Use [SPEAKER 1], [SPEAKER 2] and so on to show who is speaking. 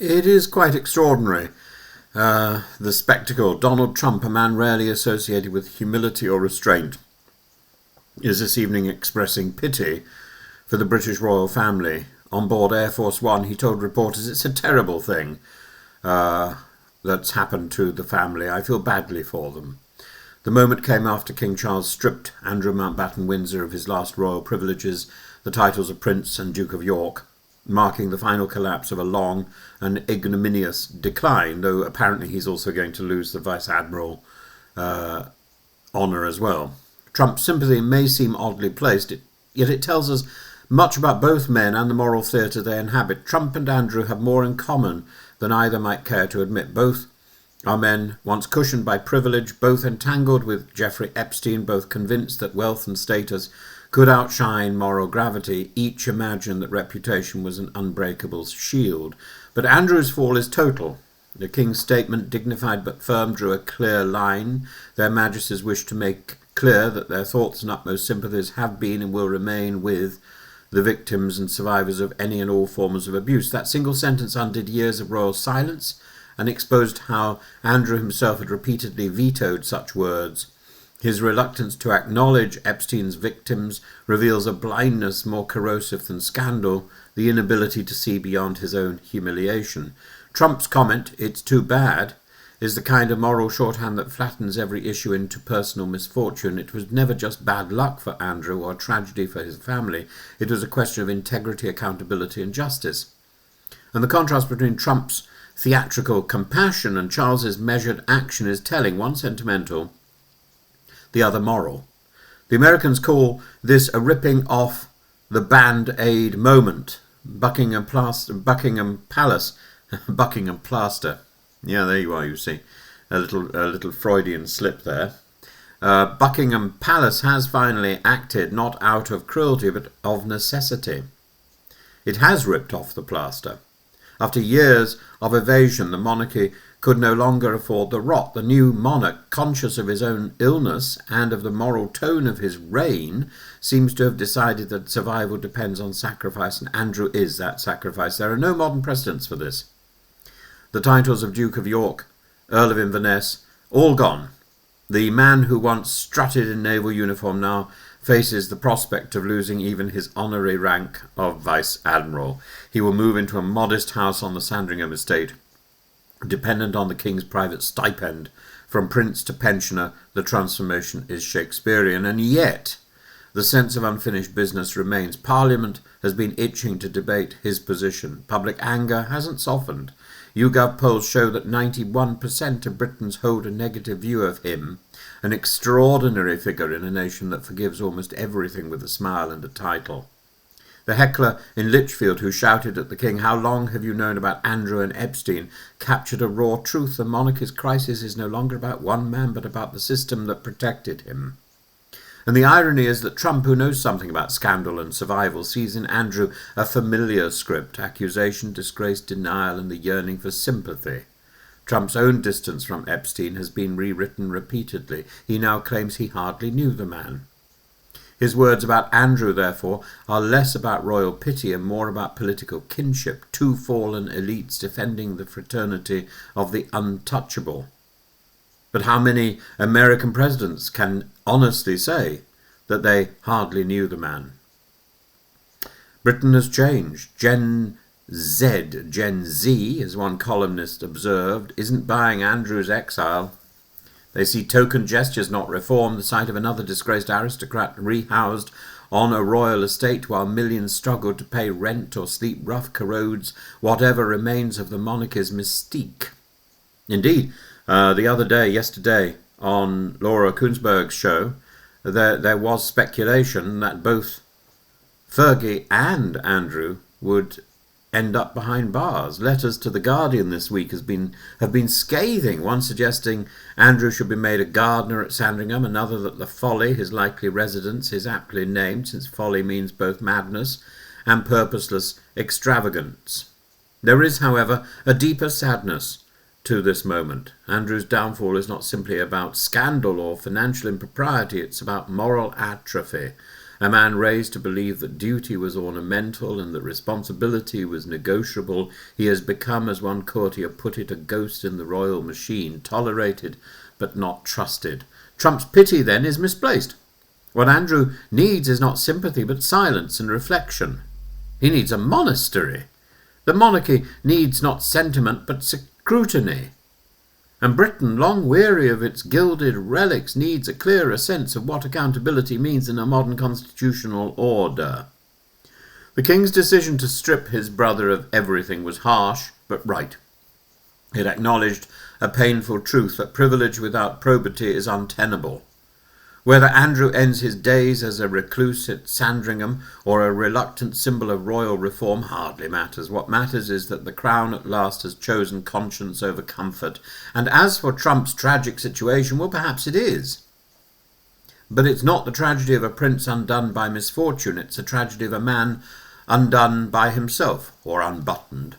[SPEAKER 1] It is quite extraordinary. The spectacle. Donald Trump, a man rarely associated with humility or restraint, is this evening expressing pity for the British royal family. On board Air Force One, he told reporters, "It's a terrible thing that's happened to the family. I feel badly for them." The moment came after King Charles stripped Andrew Mountbatten Windsor of his last royal privileges, the titles of Prince and Duke of York, marking the final collapse of a long and ignominious decline, though apparently he's also going to lose the Vice Admiral honour as well. Trump's sympathy may seem oddly placed, yet it tells us much about both men and the moral theatre they inhabit. Trump and Andrew have more in common than either might care to admit. Both are men once cushioned by privilege, both entangled with Jeffrey Epstein, both convinced that wealth and status could outshine moral gravity. Each imagined that reputation was an unbreakable shield. But Andrew's fall is total. The King's statement, dignified but firm, drew a clear line. Their Majesties wish to make clear that their thoughts and utmost sympathies have been and will remain with the victims and survivors of any and all forms of abuse. That single sentence undid years of royal silence and exposed how Andrew himself had repeatedly vetoed such words. His reluctance to acknowledge Epstein's victims reveals a blindness more corrosive than scandal, the inability to see beyond his own humiliation. Trump's comment, "It's too bad," is the kind of moral shorthand that flattens every issue into personal misfortune. It was never just bad luck for Andrew or tragedy for his family. It was a question of integrity, accountability and justice. And the contrast between Trump's theatrical compassion and Charles's measured action is telling, one sentimental, the other moral. The Americans call this a ripping off the Band-Aid moment. Buckingham Palace. Buckingham plaster. Yeah, there you are, you see. A little Freudian slip there. Buckingham Palace has finally acted not out of cruelty but of necessity. It has ripped off the plaster. After years of evasion, the monarchy could no longer afford the rot. The new monarch, conscious of his own illness and of the moral tone of his reign, seems to have decided that survival depends on sacrifice, and Andrew is that sacrifice. There are no modern precedents for this. The titles of Duke of York, Earl of Inverness, all gone. The man who once strutted in naval uniform now faces the prospect of losing even his honorary rank of Vice Admiral. He will move into a modest house on the Sandringham estate, dependent on the King's private stipend. From prince to pensioner, the transformation is Shakespearean, and yet the sense of unfinished business remains. Parliament has been itching to debate his position. Public anger hasn't softened. YouGov polls show that 91% of Britons hold a negative view of him, an extraordinary figure in a nation that forgives almost everything with a smile and a title. The heckler in Lichfield who shouted at the King, "How long have you known about Andrew and Epstein?" captured a raw truth. The monarchy's crisis is no longer about one man, but about the system that protected him. And the irony is that Trump, who knows something about scandal and survival, sees in Andrew a familiar script: accusation, disgrace, denial, and the yearning for sympathy. Trump's own distance from Epstein has been rewritten repeatedly. He now claims he hardly knew the man. His words about Andrew, therefore, are less about royal pity and more about political kinship, two fallen elites defending the fraternity of the untouchable. But how many American presidents can honestly say that they hardly knew the man? Britain has changed. Gen Z, as one columnist observed, isn't buying Andrew's exile. They see token gestures, not reform, the sight of another disgraced aristocrat rehoused on a royal estate while millions struggle to pay rent or sleep rough corrodes whatever remains of the monarchy's mystique. Indeed, yesterday, on Laura Kuenssberg's show, there was speculation that both Fergie and Andrew would end up behind bars. Letters to The Guardian this week have been scathing, one suggesting Andrew should be made a gardener at Sandringham, another that the Folly, his likely residence, is aptly named, since folly means both madness and purposeless extravagance. There is, however, a deeper sadness to this moment. Andrew's downfall is not simply about scandal or financial impropriety, it's about moral atrophy. A man raised to believe that duty was ornamental and that responsibility was negotiable, he has become, as one courtier put it, a ghost in the royal machine, tolerated but not trusted. Trump's pity, then, is misplaced. What Andrew needs is not sympathy but silence and reflection. He needs a monastery. The monarchy needs not sentiment but scrutiny. And Britain, long weary of its gilded relics, needs a clearer sense of what accountability means in a modern constitutional order. The king's decision to strip his brother of everything was harsh, but right. It acknowledged a painful truth that privilege without probity is untenable. Whether Andrew ends his days as a recluse at Sandringham or a reluctant symbol of royal reform hardly matters. What matters is that the crown at last has chosen conscience over comfort. And as for Trump's tragic situation, well, perhaps it is. But it's not the tragedy of a prince undone by misfortune. It's a tragedy of a man undone by himself, or unbuttoned.